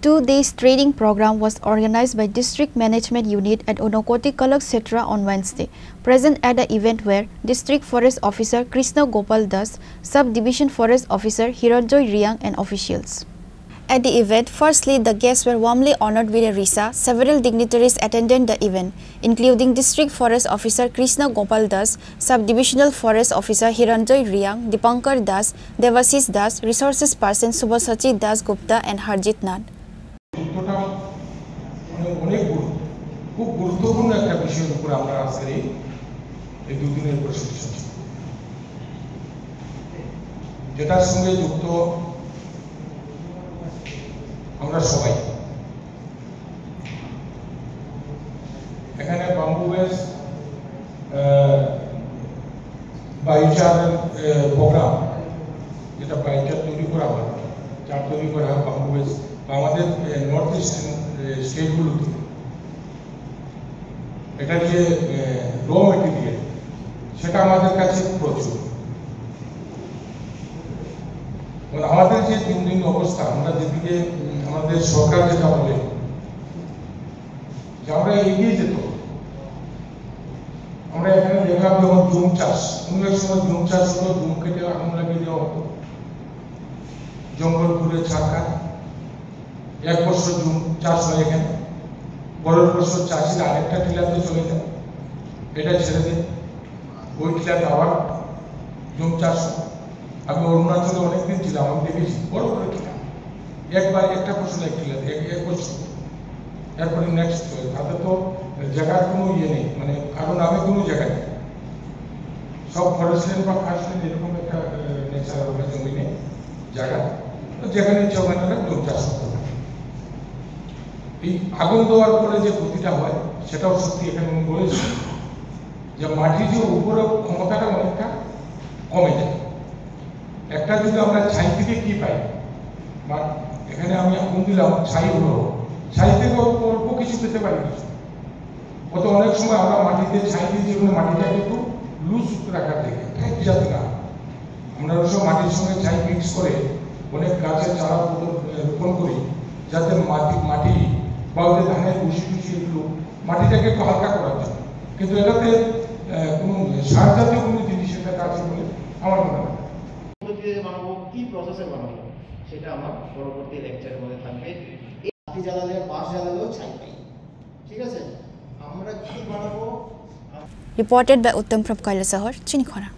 2 days training program was organized by District Management Unit at Unakoti Kalakshetra on Wednesday. Present at the event were District Forest Officer Krishna Gopal Das, Sub-Division Forest Officer Hiranjoy Riang and officials. At the event, firstly, the guests were warmly honored with a risa. Several dignitaries attended the event, including District Forest Officer Krishna Gopal Das, Sub-Divisional Forest Officer Hiranjoy Riang, Dipankar Das, Devashish Das, Resources Person Subhasachi Das Gupta and Harjit Nath. খুব গুরুত্বপূর্ণ একটা বিষয়ের উপর আমরা আজকে এই দুদিনের প্রশিক্ষণ যেটার সঙ্গে যুক্ত আমরা সবাই এখানে বাম্বু বেস বাইচার প্রোগ্রাম যেটা বাইচার তৈরি করা হয় চার তৈরি করা হয় বাম্বু বেস আমাদের নর্থ ইস্টার্ন স্টেটগুলোতে এটা যে র মেটেরিয়াল সেটা আমাদের কাছে প্রচুর আমাদের যে দিন অবস্থা আমরা যেদিকে আমাদের সরকার যেটা বলে যে আমরা এগিয়ে যেত আমরা এখানে দেখলাম যেমন জুম চাষ অন্য এক সময় জুম চাষ হলো জুম কেটে আগুন লাগিয়ে দেওয়া হতো জঙ্গল ঘুরে ছাড়কা 1 বছর জুম চাষ হয় এখানে পরের বছর চাষিরা আরেকটা টিলাতে চলে যায় এটা ছেড়ে দেয় ওই টিলাতে আবার জুম চাষ আমি অরুণাচলে অনেকদিন ছিলাম আমি দেখেছি বড় বড় টিলা একবার একটা ফসল এক টিলাতে 1 বছর এরপরে নেক্সট তাতে তো জায়গার কোনো ইয়ে নেই মানে কারণ আমি কোনো জায়গা নেই সব ফরেস্ট ল্যান্ড বা খাস ল্যান্ড এরকম একটা ন্যাচারাল জমি নেই জায়গা যেখানে ইচ্ছা ওখানে জমি চাষ করতে হবে এই আগুন দেওয়ার পরে যে ক্ষতিটা হয় সেটাও সত্যি এখানে আমি বলেছি যে মাটির যে উপরে ক্ষমতাটা অনেকটা কমে যায় একটা যদি আমরা ছাই থেকে কি পাই বা এখানে আমি আগুন দিলাম ছাই হলো ছাই থেকে অল্প কিছু পেতে পারি কিছু কত অনেক সময় আমরা মাটিতে ছাই দিয়ে যেগুলো মাটিটাকে একটু লুজ রাখার থেকে টাইট যাতে না আমরা সব মাটির সঙ্গে ছাই মিক্স করে অনেক গাছের চারা রোপণ করি যাতে মাটি বা ওদের ধানের ভুসি এগুলো মাটিটাকে একটু হালকা করার জন্য কিন্তু এটাতে কোনো সার জাতীয় কোনো জিনিস এটাতে আছে বলে আমার মনে হয় বানাবো কি প্রসেসে বানাবো সেটা আমার পরবর্তী লেকচারের মধ্যে থাকবে লাঠি জ্বালালে বাঁশ জ্বালালেও ছাই পাই ঠিক আছে আমরা কি বানাবো Reported by Uttam from Kailasahar, Chinikhara.